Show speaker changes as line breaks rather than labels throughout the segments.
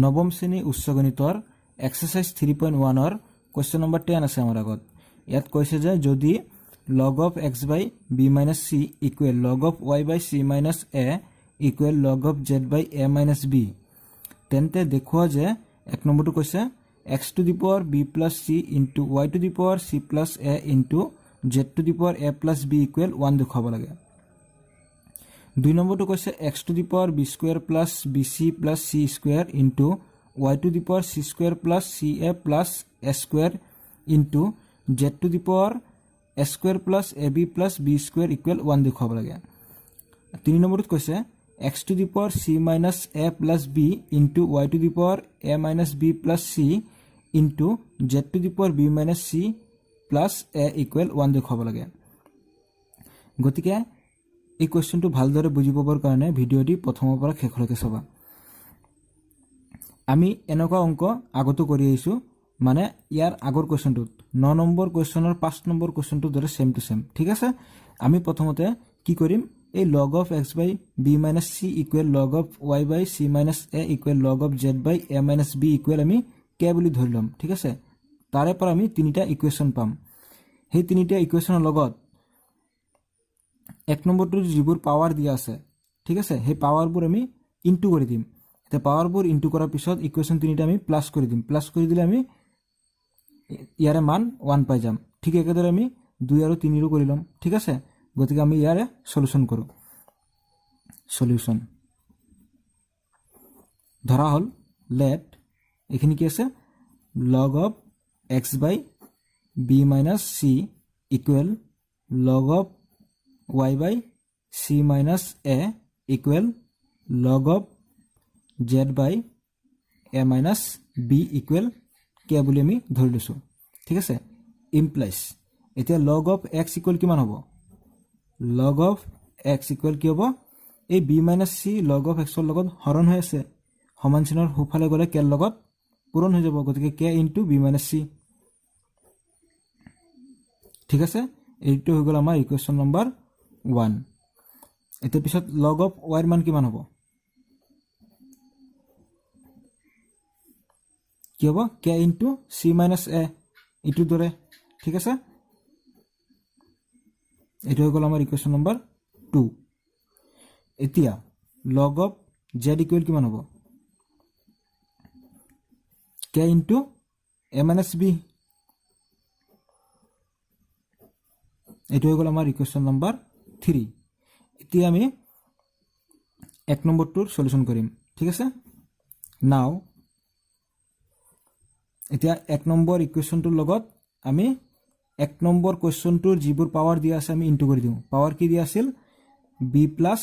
নৱম শ্ৰেণী উচ্চ গণিতৰ এক্সাৰসাইজ 3.1 কোৱেশ্চন নম্বৰ 10 আছে আমাৰ আগত। ইয়াত কৈছে যে যদি log of x by b minus c equal log of y by c minus a equal log of z by a minus b, তেন্তে দেখুৱা যে এক নম্বৰটো কৈছে x to the power b plus c into y to the power c plus a into z to the power a plus b equal 1 দেখুৱাব লাগে। দুই নম্বৰটো কৈছে x to the power b square plus bc plus c square into y to the power c square plus ca plus a square into z to the power a square plus ab plus b square equal 1 দেখুৱাব লাগে। তিন নম্বৰটো কৈছে x to the power c minus a plus b into y to the power a minus b plus c into z to the power b minus c plus a equal 1 দেখুৱাব লাগে। গতিকে এই কোৱেশ্চনটো ভালদৰে বুজি পাবৰ কাৰণে ভিডিঅ'টি প্ৰথমৰ পৰা শেষলৈকে চাবা। আমি এনেকুৱা অংক আগতো কৰি আহিছো, মানে ইয়াৰ আগৰ কোৱেশ্চনটোত 9 নম্বৰ কোৱেশ্চনৰ 5 নম্বৰ কোৱেশ্চনটোৰ দৰে সেম টু সেম। ঠিক আছে, আমি প্ৰথমতে কি কৰিম, এই log of x by b minus c equal log of y by c minus a equal log of z by a minus b equal আমি k বুলি ধৰি ল'ম। ঠিক আছে, তাৰে পৰা আমি তিনিটা ইকুৱেশ্যন পাম। সেই তিনিটা ইকুৱেশ্যনৰ লগত এক নম্বৰটোৰ যিবোৰ পাৱাৰ দিয়া আছে, ঠিক আছে, সেই পাৱাৰবোৰ আমি ইনটু কৰি দিম। এতিয়া পাৱাৰবোৰ ইনটু কৰাৰ পিছত ইকুৱেশ্যন তিনিটা আমি প্লাছ কৰি দিম। প্লাছ কৰি দিলে আমি ইয়াৰে মান 1 পাই যাম। ঠিক একেদৰে আমি 2 আৰু 3 কৰি ল'ম। ঠিক আছে, গতিকে আমি ইয়াৰে সলিউশন কৰোঁ। সলিউশন ধৰা হ'ল লেট এইখিনি কি আছে, log of x by b minus c equal log of y by c minus a equal log of z by a minus b equal k বুলি আমি ধৰি লৈছো। ঠিক আছে, ইমপ্লাইজ এতিয়া log of x equal কিমান হ'ব, log of x equal কি হ'ব, এই b minus c log of x ৰ লগত হৰণ হৈ আছে, সমান চিনৰ সোঁফালে গ'লে k ৰ লগত পূৰণ হৈ যাব, গতিকে k into b minus c। ঠিক আছে, এইটো হৈ গ'ল আমাৰ ইকুৱেশ্যন নম্বৰ 1। এতিয়া পিছত log of y ৰ মান কিমান হ'ব, কি হ'ব, k into c minus a, এইটোৰ দৰে। ঠিক আছে, এইটো হৈ গ'ল আমাৰ ইকুৱেশ্যন নম্বৰ 2। এতিয়া log of z equal কিমান হ'ব, k into a minus b, এইটো হৈ গ'ল আমাৰ ইকুৱেশ্যন নম্বৰ 3। এতিয়া আমি এক নম্বৰটোৰ সলিউশন কৰিম। ঠিক আছে, নাও এতিয়া এক নম্বৰ ইকুৱেশ্যনটোৰ লগত আমি এক নম্বৰ কোৱেশ্চনটোৰ যিবোৰ পাৱাৰ দিয়া আছে আমি ইনটু কৰি দিওঁ। পাৱাৰ কি দিয়া আছিল, b প্লাছ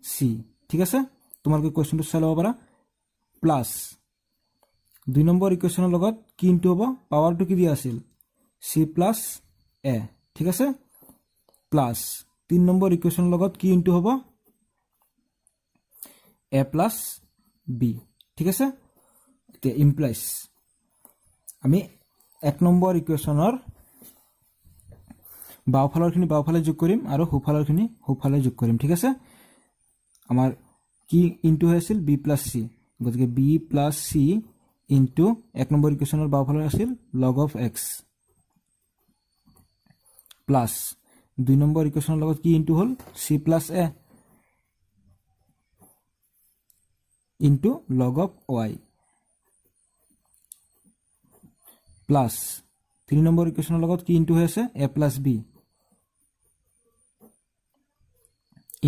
c। ঠিক আছে, তোমালোকে কোৱেশ্চনটো চাই ল'ব পাৰা, প্লাছ 2 নম্বৰ ইকুৱেশ্যনৰ লগত কি ইনটু হ'ব, পাৱাৰটো কি দিয়া আছিল, c প্লাছ a। ঠিক আছে, প্লাছ 3 নম্বৰ ইকুৱেশ্যনৰ লগত কি ইনটু হ'ব, a প্লাছ b। ঠিক আছে, এতিয়া ইমপ্লাইজ আমি এক নম্বৰ ইকুৱেশ্যনৰ বাওঁফালৰখিনি বাওঁফালে যোগ কৰিম আৰু সোঁফালৰখিনি সোঁফালে যোগ কৰিম। ঠিক আছে, আমাৰ কি ইনটু হৈ আছিল, b প্লাছ c, গতিকে b প্লাছ c ইনটু এক নম্বৰ ইকুৱেশ্যনৰ বাওঁফালে আছিল log of x, plus 2 number ইকুৱেশ্যনৰ লগত কি ইনটু হ'ল, c plus a into log of y, plus 3 number ইকুৱেশ্যনৰ লগত কি ইনটু হৈ আছে, a plus b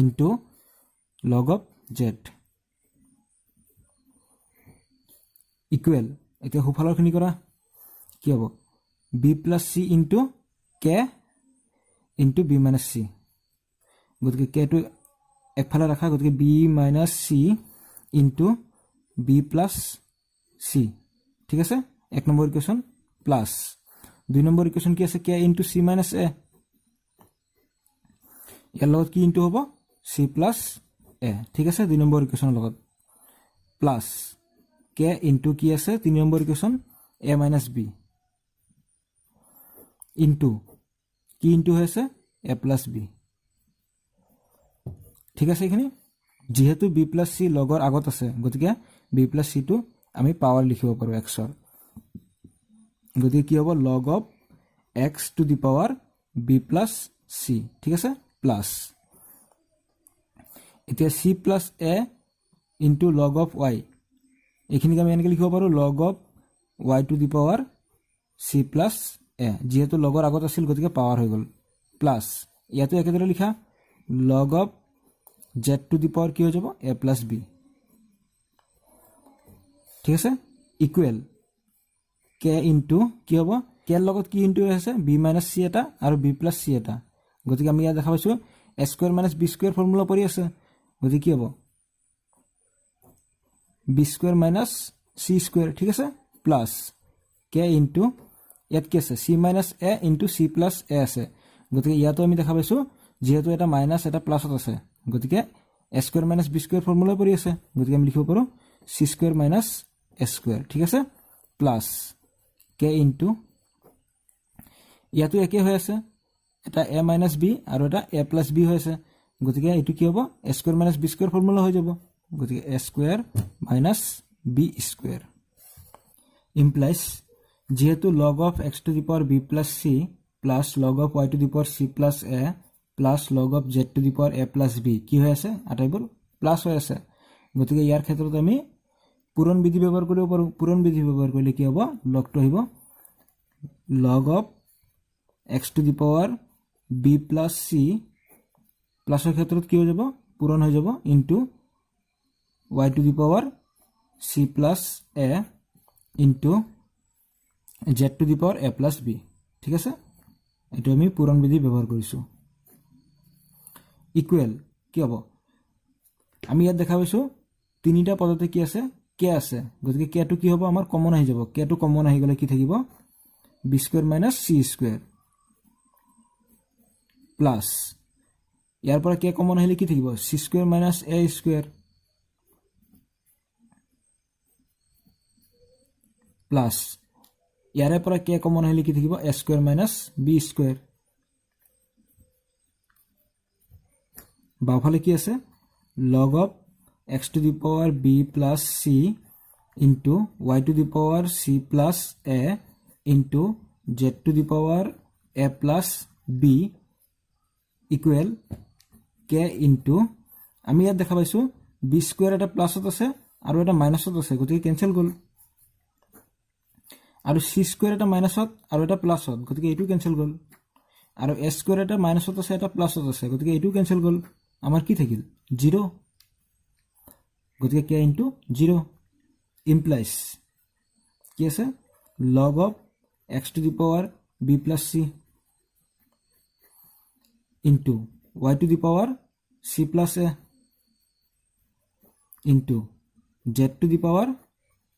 into log of z equal, এতিয়া সোঁফালৰখিনি কৰা কি হ'ব, b plus c into k into b minus c, গতিকে কেটো একফালে ৰাখা, গতিকে b minus c into b plus c। ঠিক আছে, এক number equation plus 2 number equation কি আছে, k into c minus a, ইয়াৰ লগত কি ইনটু হ'ব, c প্লাছ a। ঠিক আছে, 2 নম্বৰ ইকুৱেশ্যনৰ লগত প্লাছ k ইনটু কি আছে 3 number equation a minus b into কি ইনটু হৈ আছে, a প্লাছ b। ঠিক আছে, এইখিনি যেহেতু b প্লাছ c লগৰ আগত আছে, গতিকে b প্লাছ c টো আমি পাৱাৰ লিখিব পাৰোঁ এক্সৰ। গতিকে কি হ'ব log of x to the power b plus c, ঠিক আছে, প্লাছ এতিয়া c plus a into log of y, এইখিনিক আমি এনেকৈ লিখিব পাৰোঁ log of y to the power c plus a, যিহেতু লগৰ আগত আছিল গতিকে পাৱাৰ হৈ গ'ল, প্লাছ ইয়াতো একেদৰে লিখা log of z to the power কি হৈ যাব এ প্লাছ বি, ঠিক আছে, ইকুৱেল কে ইনটু কি হ'ব কেৰ লগত কি ইনটু আছে বি মাইনাছ চি এটা আৰু বি প্লাছ চি এটা, গতিকে আমি ইয়াত দেখা পাইছোঁ a square minus b square formula পৰি আছে, গতিকে কি হ'ব b square minus C square, ঠিক আছে, প্লাছ কে ইনটু ইয়াত কি আছে c minus a into c plus a আছে, গতিকে ইয়াতো আমি দেখা পাইছোঁ যিহেতু এটা মাইনাছ এটা প্লাছত আছে গতিকে a square minus b square formula পৰি আছে, গতিকে আমি লিখিব পাৰোঁ c square minus a square, ঠিক আছে, প্লাছ কে ইনটু ইয়াতো একে হৈ আছে এটা এ মাইনাছ বি আৰু এটা এ প্লাছ বি হৈ আছে, গতিকে এইটো কি হ'ব a square minus b square formula হৈ যাব, গতিকে a square minus b square implies যিহেতু log of x to the power b plus c plus log of y to the power c plus a plus log of z to the power a plus B কি হৈ আছে আটাইবোৰ plus হৈ আছে, গতিকে ইয়াৰ ক্ষেত্ৰত আমি পূৰণ বিধি ব্যৱহাৰ কৰিব পাৰোঁ, পূৰণ বিধি ব্যৱহাৰ কৰিলে কি হ'ব লগটো আহিব log of x to the power b plus c প্লাছৰ ক্ষেত্ৰত কি হৈ যাব পূৰণ হৈ যাব into y to the power c plus a into z to the power a plus b, ঠিক আছে, এইটো আমি পূৰণ বিধি ব্যৱহাৰ কৰিছোঁ, ইকুৱেল কি হ'ব আমি ইয়াত দেখা পাইছোঁ তিনিটা পদতে কি আছে কে আছে, গতিকে কেটো কি হ'ব আমাৰ কমন আহি যাব, কেটো কমন আহি গ'লে কি থাকিব b square minus C square plus ইয়াৰ পৰা কে কমন আহিলে কি থাকিব c square minus a square plus ইয়াৰে পৰা কে কমন আহিলে কি থাকিব a square minus b square, বাওঁফালে কি আছে log of x to the power b plus c into y to the power c plus a into z to the power a plus b equal k into আমি ইয়াত দেখা পাইছোঁ B square এটা প্লাছত আছে আৰু এটা মাইনাছত আছে গতিকে কেঞ্চেল গ'ল, আৰু চি স্কুৱেৰ এটা মাইনাছত আৰু এটা প্লাছত গতিকে এইটো কেঞ্চেল গ'ল, আৰু এ স্কুৱেৰ এটা মাইনাছত আছে এটা প্লাছত আছে গতিকে এইটো কেঞ্চেল গ'ল, আমাৰ কি থাকিল 0, গতিকে কে ইনটু 0 ইমপ্লাইজ কি আছে log of x to the power b plus c into y to the power c plus a into z to the power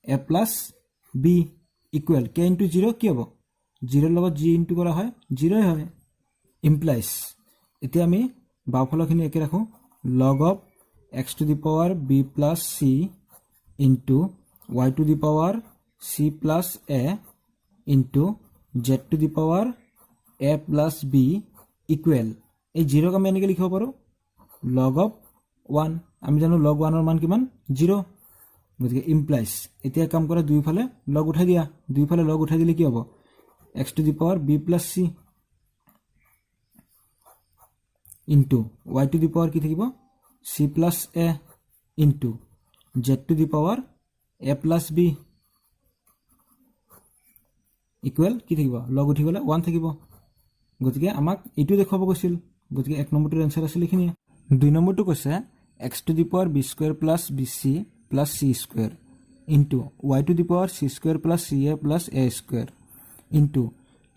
a plus b equal k into 0 কি হ'ব 0ৰ লগত জি ইনটু কৰা হয় 0ই হয়, implies এতিয়া আমি বাওঁফালৰখিনি একে ৰাখোঁ log of x to the power b plus c into y to the power c plus a into z to the power a plus b equal এই 0ক আমি এনেকৈ লিখিব পাৰোঁ লগ অফ 1, আমি জানো লগ 1ৰ মান কিমান 0, গতিকে ইমপ্লাইজ এতিয়া কাম কৰা দুইফালে লগ উঠাই দিয়া, দুইফালে লগ উঠাই দিলে কি হ'ব x to the power b plus c into y to the power কি থাকিব c plus a into z to the power a plus b equal কি থাকিব লগ উঠি গ'লে 1 থাকিব, গতিকে আমাক এইটো দেখুৱাব কৈছিল, গতিকে 1 নম্বৰটোৰ এনচাৰ আছিল এইখিনিয়ে। 2 নম্বৰটো কৈছে x to the power b square plus b c plus c square into y to the power c square plus c a plus a square into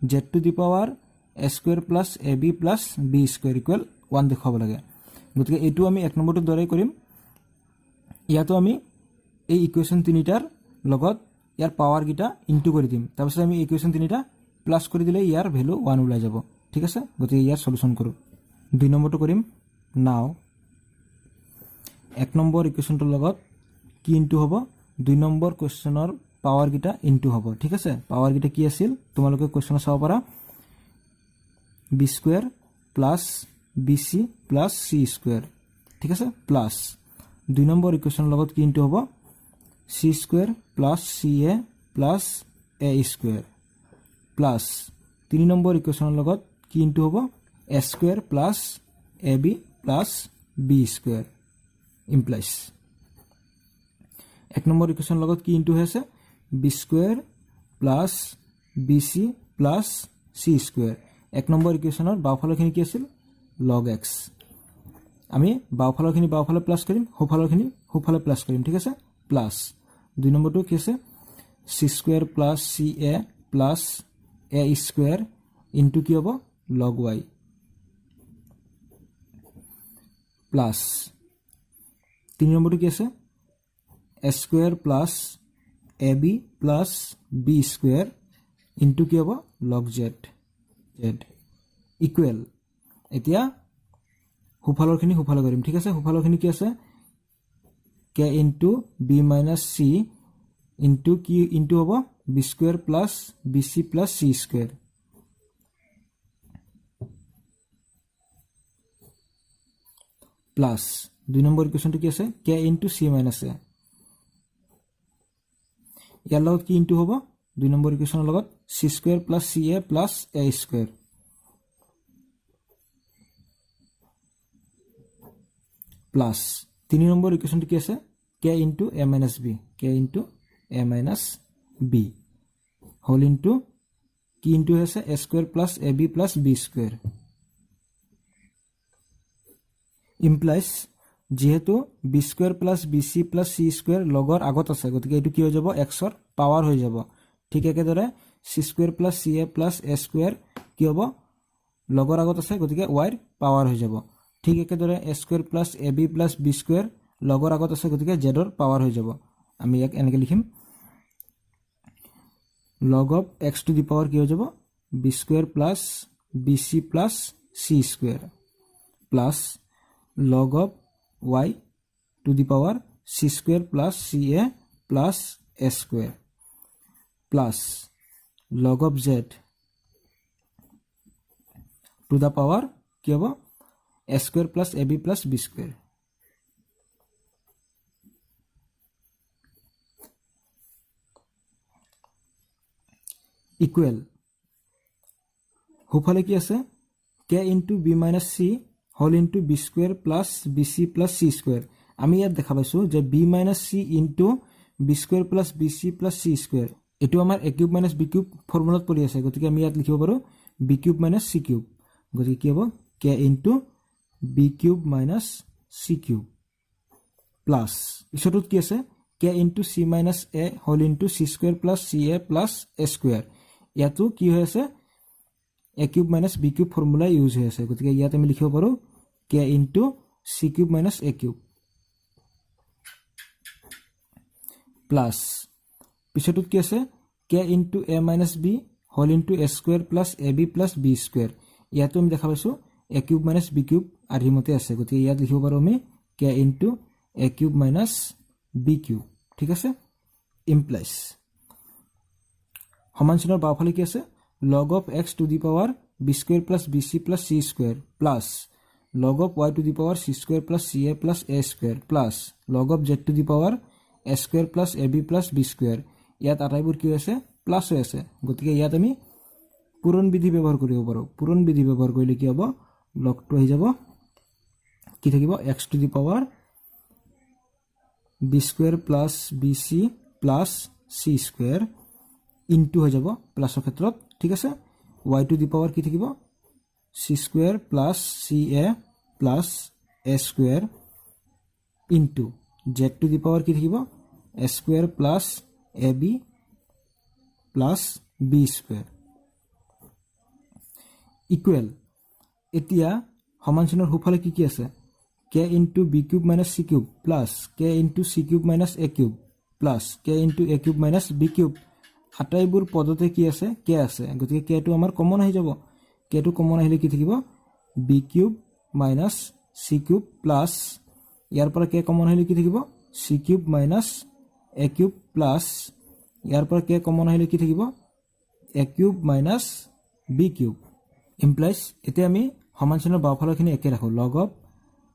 z to the power a square plus a b plus B square equal 1 দেখুৱাব লাগে, গতিকে এইটো আমি 1 নম্বৰটোৰ দৰেই কৰিম, ইয়াতো আমি এই ইকুৱেশ্যন তিনিটাৰ লগত ইয়াৰ পাৱাৰকেইটা ইনটু কৰি দিম, তাৰপিছত আমি ইকুৱেশ্যন তিনিটা প্লাছ কৰি দিলে ইয়াৰ ভেলু 1 ওলাই যাব, ঠিক আছে, গতিকে ইয়াৰ সলিউশ্যন কৰোঁ। 2 নম্বৰটো কৰিম নাও 1 নম্বৰ ইকুৱেশ্যনটোৰ লগত কি ইনটু হ'ব 2 নম্বৰ কুৱেশ্যনৰ পাৱাৰকেইটা ইনটু হ'ব, ঠিক আছে, পাৱাৰকেইটা কি আছিল তোমালোকে কুৱেশ্যনত চাব পাৰা b square plus b c plus c square, ঠিক আছে, প্লাছ 2 নম্বৰ ইকুৱেশ্যনৰ লগত কি ইনটু হ'ব c square plus c a plus a square plus 3 number ইকুৱেশ্যনৰ লগত কি ইনটু হ'ব a square plus a b plus B square implies 1 number ইকুৱেশ্যনৰ লগত কি ইনটু হৈ আছে b square plus b c plus c square 1 number ইকুৱেশ্যনৰ বাওঁফালৰখিনি কি আছিল লগ এক্স আমি বাওঁফালৰখিনি বাওঁফালে প্লাছ কৰিম সোঁফালৰখিনি সোঁফালে প্লাছ কৰিম ঠিক আছে প্লাছ 2 নম্বৰটো কি আছে c square plus c a plus a square into কি হ'ব লগ ৱাই প্লাছ 3 নম্বৰটো কি আছে a square plus a b plus B square into কি হ'ব লগ জেড জেড ইকুৱেল এতিয়া সোঁফালৰখিনি সোঁফালে কৰিম ঠিক আছে সোঁফালৰখিনি কি আছে k into b minus C into কি ইনটু হ'ব b square plus b c plus c square plus 2 number ইকুৱেশ্যনটো কি আছে k into c minus a ইয়াৰ লগত কি ইনটু হ'ব 2 নম্বৰ ইকুৱেশ্যনৰ লগত c square plus c a plus a square plus 3 number ইকুৱেশ্যনটো কি আছে k into a minus b k into a minus b whole into কি ইনটু আছে a square plus a b plus B square implies যেহেতু b square plus b c plus c square লগৰ আগত আছে গতিকে এইটো কি হৈ যাব এক্সৰ পাৱাৰ হৈ যাব ঠিক একেদৰে C square plus c a plus a square কি হ'ব লগৰ আগত আছে গতিকে ৱাইৰ পাৱাৰ হৈ যাব ঠিক একেদৰে এ square plus a b plus B square লগৰ আগত আছে গতিকে জেডৰ পাৱাৰ হৈ যাব আমি ইয়াক এনেকৈ লিখিম log of x to the power কি হৈ যাব b square plus b c plus c square plus log of y to the power c square plus ca plus a square plus log of z to the power কি হ'ব a square plus ab plus b square equal সোঁফালে কি আছে k into b minus c whole into b square plus b c plus c square আমি ইয়াত দেখা পাইছোঁ যে b minus C into b square plus b c plus c square এইটো আমাৰ a cube minus b cube ফৰ্মুলাত পৰি আছে গতিকে আমি ইয়াত লিখিব পাৰোঁ b cube minus c cube গতিকে কি হ'ব k into b cube minus c cube plus পিছতোত কি আছে k into c minus a whole into c square plus c a plus a square ইয়াতো কি হৈ আছে a cube minus b cube formula use হৈ আছে গতিকে ইয়াত আমি লিখিব পাৰো k into c cube minus a cube plus পিছতোত কি আছে k into a minus b whole into a square plus ab plus b square ইয়াতো আমি দেখা পাইছো a cube minus b cube আৰহিমতে আছে গতিকে ইয়াত লিখিব পাৰো আমি k into a cube minus b cube ঠিক আছে ইমপ্লাইজ সমান চিহ্নৰ বাওঁফালে কি আছে log of x to the power b square plus bc plus c square plus log of y to the power c square plus ca plus a square plus log of z to the power a square plus ab plus b square ইয়াত আটাইবোৰ কি আছে plus হৈ আছে গতিকে ইয়াত আমি পূৰণ বিধি ব্যৱহাৰ কৰিব পাৰো পূৰণ বিধি ব্যৱহাৰ কৰিলে কি হ'ব লগটো হৈ যাব কি থাকিব x to the power b square plus bc plus c square into হৈ যাব প্লাসৰ ক্ষেত্ৰত ঠিক আছে y to the power কি থাকিব c square plus ca plus a square into z to the power কি থাকিব a square plus ab plus b square equal এতিয়া সমান চিহ্নৰ সোঁফালে কি কি আছে k into b cube minus c cube plus k into c cube minus a cube plus k into a cube minus b cube আটাইবোৰ পদতে কি আছে k আছে গতিকে k টো আমাৰ কমন হৈ যাব k টো কমন আহিলে কি থাকিব b cube minus c cube plus ইয়াৰ পৰা k কমন আহিলে কি থাকিব c cube minus a cube plus ইয়াৰ পৰা k কমন আহিলে কি থাকিব a cube minus b cube implies এতিয়া আমি সমান চিহ্নৰ বাওঁফালৰখিনি একে ৰাখো log of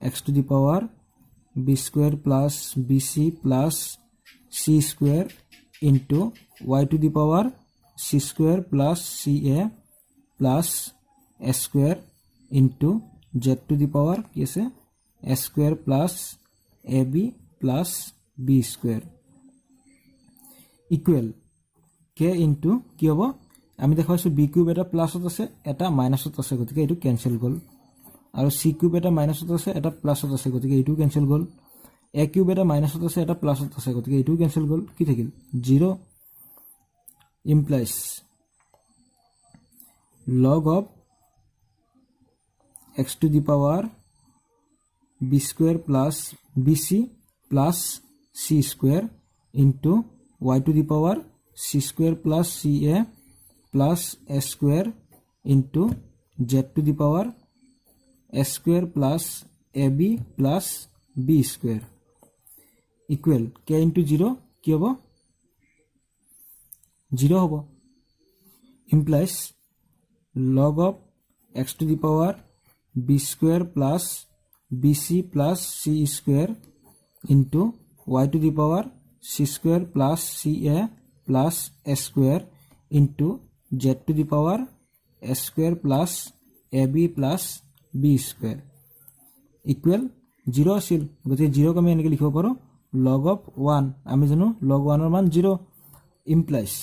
x to the power b square plus bc plus c square into y to the power c square plus ca plus s square into z to the power কি আছে s square plus ab plus b square equal k into কি হ'ব আমি দেখাইছো b cube এটা প্লাছত আছে এটা মাইনাছত আছে গতিকে এটো কেনসেল গল আৰু c কিউব এটা মাইনাছত আছে এটা প্লাছত আছে গতিকে এটো কেনসেল গল a কিউব এটা মাইনাছত আছে এটা প্লাছত আছে গতিকে এটো কেনসেল গল কি থাকিল 0 implies log of x to the power b square plus bc plus c square into y to the power c square plus ca plus s square into z to the power s square plus ab plus b square equal k into 0 কি হ'ব 0 হ'ব implies log of x to the power b square plus bc plus c square into y to the power c square plus ca plus s square into z to the power s square plus ab plus b square equal 0 আছিল গতিকে 0 আমি এনেকৈ লিখিব পাৰো log of 1 আমি জানো log 1 এর মান 0 implies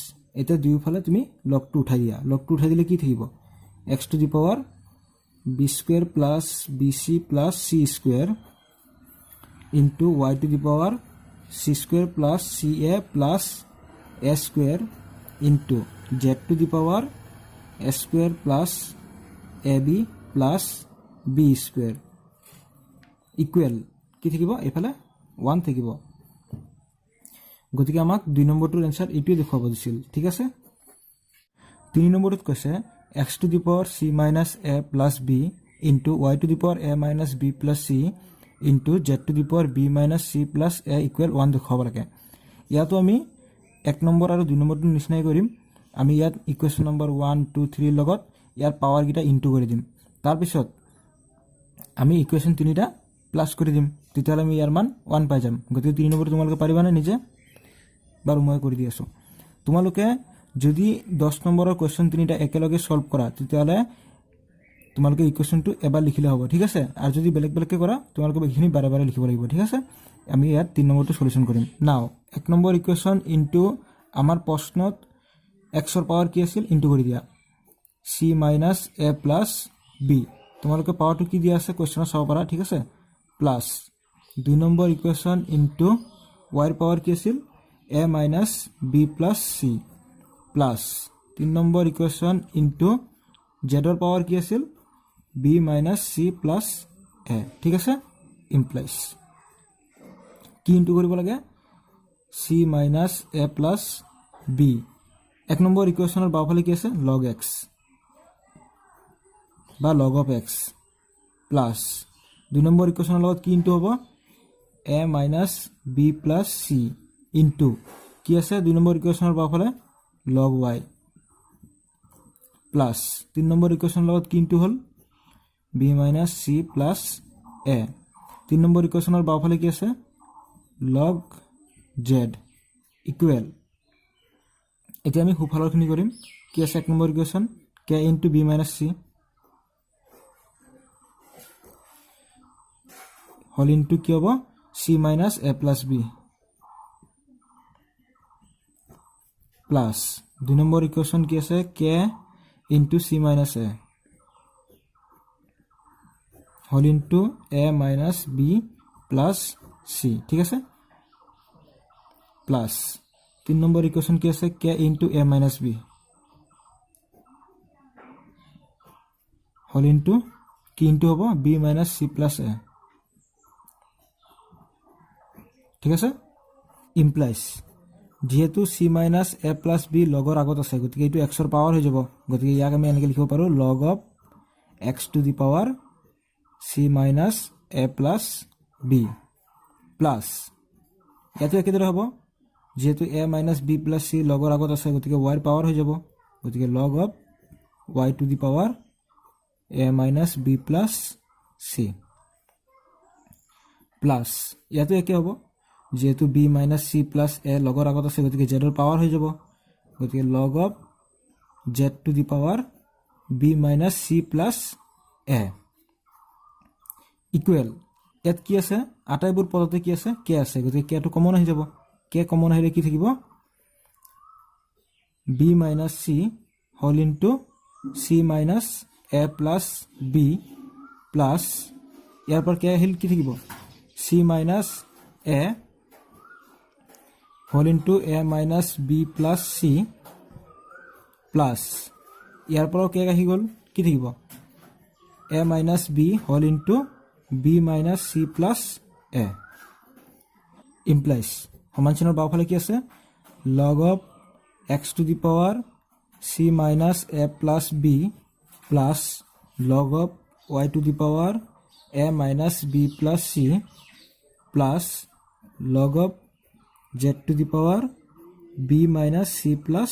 এটা দুইফালে তুমি log 2 উঠাই দিয়া log 2 উঠাই দিলে কি থাকিব x to the power b square plus bc plus c square into y to the power c square plus ca plus s square into z to the power s square plus ab plus b square equal কি থাকিব এফালে 1 থাকিব গতিকে আমাক 2 নম্বৰটোৰ answer এটোই দেখাব দিছিল ঠিক আছে 3 নম্বৰটোত কৈছে x to the power c minus a plus b into y to the power a minus b plus c into z to the power b minus c plus a equal 1 দেখাব লাগে ইয়াতো আমি 1 number আৰু 2 নম্বৰটো নিশ্চয় কৰিম আমি ইয়াত ইকুৱেশ্যন নম্বৰ 1 2 3 লগত ইয়াৰ পাৱাৰ গিটা ইনটু কৰি দিম তাৰ পিছত আমি ইকুৱেশ্যন 3টা প্লাস কৰি দিম তেতিয়ালে আমি ইয়াৰ মান 1 পাই যাম গতিকে 3 নম্বৰ তোমালোকে পাৰিবানে নিজে বাৰ মই কৰি দি আছো তোমালোকে যদি 10 নম্বৰৰ কোৱেশ্চন 3টা একেলগে সলভ কৰা তেতিয়ালে তোমালোকে ইকুৱেশ্যনটো এবাৰ লিখিলে হ'ব ঠিক আছে আৰু যদি বেলেগ বেলেগকে কৰা তোমালোকে এইখিনি বাৰে বাৰে লিখিব লাগিব ঠিক আছে আমি ইয়াত 3 নম্বৰটো সলিউশন কৰিম নাও 1 নম্বৰ ইকুৱেশ্যন ইনটু আমাৰ প্ৰশ্নত x ৰ পাৱাৰ কি আছিল ইনটু কৰি দিয়া c minus a plus b তোমালোকে পাৱাৰটো কি দিয়া আছে কোৱেশ্চনত চাব পাৰা ঠিক আছে plus 2 number equation into y ৰ পাৱাৰ কি আছিল a minus b plus c plus 3 number equation into z ৰ পাৱাৰ কি আছিল b minus c plus a ঠিক আছে implies কি ইনটু কৰিব লাগে c minus a plus b 1 number ইকুৱেশ্যনৰ বাওফালে কি আছে log x বা log of x plus 2 number ইকুৱেশ্যনৰ লগত কি ইনটু হ'ব a minus b plus c into কি আছে 2 নম্বৰ ইকুৱেশ্যনৰ বাওফালে log y plus 3 নম্বৰ ইকুৱেশ্যনৰ লগত কি ইনটু হল b minus c plus a 3 number ইকুৱেশ্যনৰ বাওফালে কি আছে log z equal এতিয়া আমি হুফালৰখিনি কৰিম কি আছে 1 number equation k into b minus c whole into কি হ'ব c minus a plus b plus 2 number equation কি আছে k into c minus a whole into a minus b plus c ঠিক আছে plus 3 নম্বৰ ইকুৱেশ্যন কি আছে k into a minus b whole into কি into হ'ব b minus c plus a ঠিক আছে implies যেহেতু c minus a plus b লগৰ আগত আছে গতিকে এটো x ৰ পাৱাৰ হৈ যাব গতিকে ইয়াক আমি এনেকৈ লিখিব পাৰো log of x to the power c minus a plus b plus ইয়াতো একেদৰে হ'ব যেহেতু a minus b plus c লগৰ আগত আছে গতিকে y ৰ পাৱাৰ হৈ যাব গতিকে log of y to the power a minus b plus c plus ইয়াতো একে হ'ব যেহেতু b minus c plus a লগৰ আগত আছে গতিকে জেডৰ পাৱাৰ হৈ যাব গতিকে log of z to the power b minus c plus a equal ইয়াত কি আছে আটাইবোৰ পদতে কি আছে কে আছে গতিকে কেটো কমন আহি যাব কে কমন আহিলে কি থাকিব b minus c whole into c minus a plus b plus ইয়াৰ পৰা কে আহিল কি থাকিব c minus a whole into a minus b plus c plus ইয়াৰ পৰা কে আহি গ'ল কি থাকিব a minus b whole into b minus c plus a implies সমান চিহ্নৰ বাওঁফালে কি আছে log of x to the power c minus a plus b plus log of y to the power a minus b plus c plus log of z to the power b minus c plus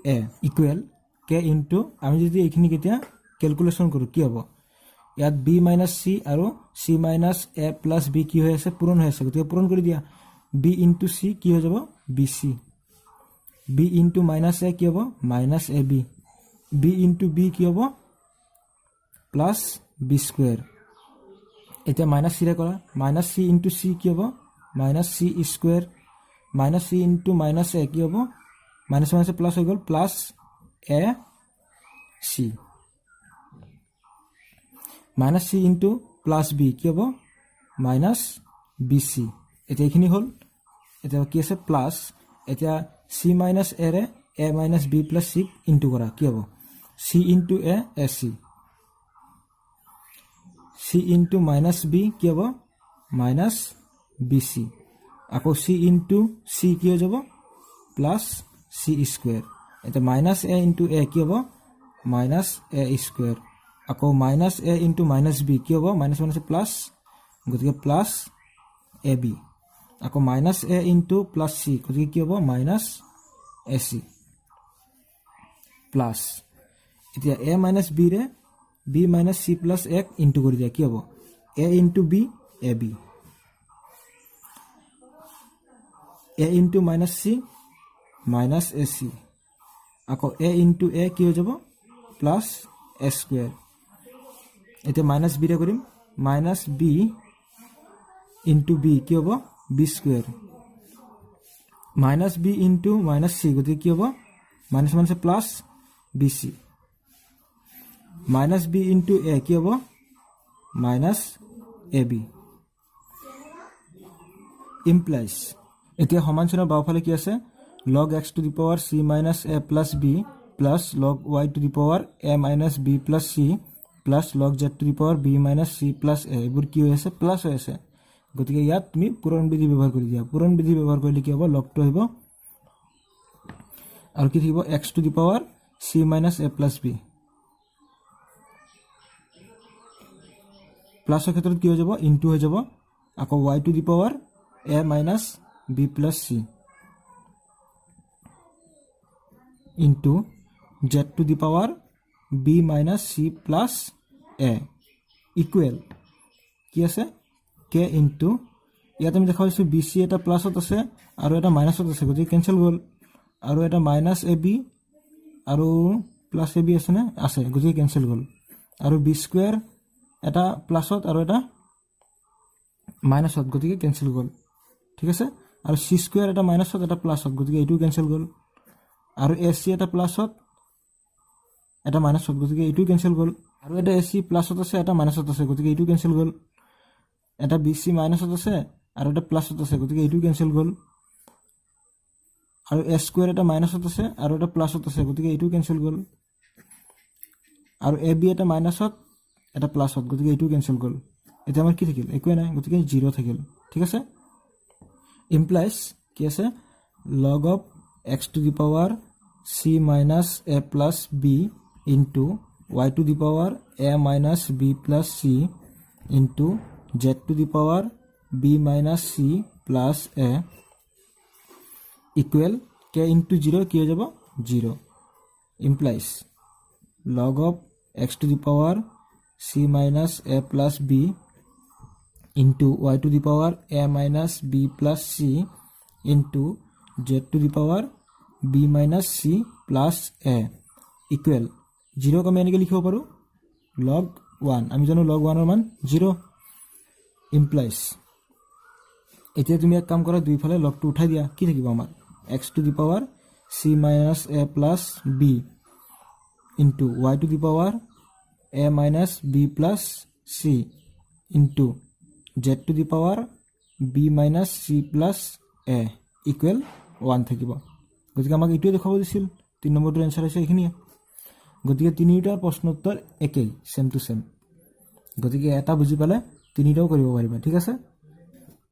a equal k into আমি যদি এইখিনি কেতিয়া calculation কৰোঁ কি হ'ব ইয়াত b minus c আৰু c minus a plus B কি হৈ আছে পূৰণ হৈ আছে গতিকে পূৰণ কৰি দিয়া বি ইনটু চি কি হৈ যাব B C B into minus A কি হ'ব minus A B B into B কি হ'ব প্লাছ বি স্কুৱেৰ এতিয়া মাইনাছ চিৰে কৰা মাইনাছ চি ইনটু চি কি হ'ব minus C square minus C into minus A কি হ'ব মাইনাছ মাইনাছ প্লাছ হৈ গ'ল plus A C minus C into plus B কি হ'ব মাইনাছ বি চি এতিয়া এইখিনি হ'ল এতিয়া কি আছে প্লাছ এতিয়া চি মাইনাছ এৰে a minus b plus c into কৰা কি হ'ব c into a a c c into minus b কি হ'ব মাইনাছ বি চি আকৌ চি ইনটু চি কি হৈ যাব প্লাছ চি স্কুৱেৰ এতিয়া মাইনাছ এ ইনটু এ কি হ'ব মাইনাছ এ স্কুৱেৰ আকৌ minus a into minus b কি হ'ব মাইনাছ মাইনাছ প্লাছ গতিকে প্লাছ এ বি আকৌ minus a into plus C গতিকে কি হ'ব মাইনাছ এ চি প্লাছ এতিয়া এ মাইনাছ বিৰে বি মাইনাছ চি প্লাছ এক ইনটু কৰি দিয়া কি হ'ব a into b a b a into minus c minus a c আকৌ এ ইনটু এ কি হৈ যাব প্লাছ এ স্কুৱেৰ এতিয়া মাইনাছ বিৰে কৰিম মাইনাছ বি ইনটু বি কি হ'ব b square minus b into minus c গতিকে কি হ'ব minus minus plus b c minus b into a কি হ'ব মাইনাছ এ বি ইমপ্লাইজ এতিয়া সমান চিহ্নৰ বাওঁফালে কি আছে log x to the power c minus a plus b plus log y to the power a minus b plus c plus log z to the power b minus c plus a এইবোৰ কি হৈ আছে plus হৈ আছে গতিকে ইয়াত তুমি পূৰণ বিধি ব্যৱহাৰ কৰি দিয়া পূৰণ বিধি ব্যৱহাৰ কৰিলে কি হ'ব লগটো আহিব আৰু কি থাকিব x to the power c minus a plus b প্লাছৰ ক্ষেত্ৰত কি হৈ যাব ইনটু হৈ যাব আকৌ y to the power a minus b plus c into z to the power b minus c plus a equal কি আছে কে ইনটু ইয়াত আমি দেখা পাইছোঁ বি চি এটা প্লাছত আছে আৰু এটা মাইনাছত আছে গতিকে কেঞ্চেল গ'ল আৰু এটা মাইনাছ এ বি আৰু প্লাছ এ বি আছেনে আছে গতিকে কেঞ্চেল গ'ল আৰু বি স্কুৱেৰ এটা প্লাছত আৰু এটা মাইনাছত গতিকে কেঞ্চেল গ'ল ঠিক আছে আৰু চি স্কুৱেৰ এটা মাইনাছত এটা প্লাছত গতিকে এইটো কেঞ্চেল গ'ল আৰু এ চি এটা প্লাছত এটা মাইনাছত গতিকে এইটো কেঞ্চেল গ'ল আৰু এটা এ চি প্লাছত আছে এটা মাইনাছত আছে গতিকে এইটো কেঞ্চেল গ'ল এটা বি চি মাইনাছত আছে আৰু এটা প্লাছত আছে গতিকে এইটো কেঞ্চেল গ'ল আৰু এ স্কুৱেৰ এটা মাইনাছত আছে আৰু এটা প্লাছত আছে গতিকে এইটো কেঞ্চেল গ'ল আৰু এ বি এটা মাইনাছত এটা প্লাছত গতিকে এইটো কেঞ্চেল গ'ল এতিয়া আমাৰ কি থাকিল একোৱে নাই গতিকে 0 থাকিল ঠিক আছে ইমপ্লাইজ কি আছে log of x to the power c minus a plus b into y to the power a minus b plus c into z to the power b minus c plus a equal k into 0 কি হৈ যাব 0 implies log of x to the power c minus a plus b into y to the power a minus b plus c into z to the power b minus c plus a equal 0 আমি এনেকৈ লিখিব পাৰোঁ log 1 আমি জানো log 1 ৰ মান 0 implies এতিয়া তুমি এক কাম কৰা দুইফালে লগটো উঠাই দিয়া কি থাকিব আমাৰ x two the power c minus a plus b into y to the power a minus b plus c into z to the power b minus c plus a equal 1 থাকিব গতিকে আমাক এইটোৱে দেখাব দিছিল 3 নম্বৰটোৰ এনসাৰ হৈছে এইখিনিয়ে গতিকে তিনিটাৰ প্ৰশ্ন উত্তৰ একেই সেম টু সেম গতিকে এটা বুজি পালে তিনিটাও কৰিব পাৰিবা ঠিক আছে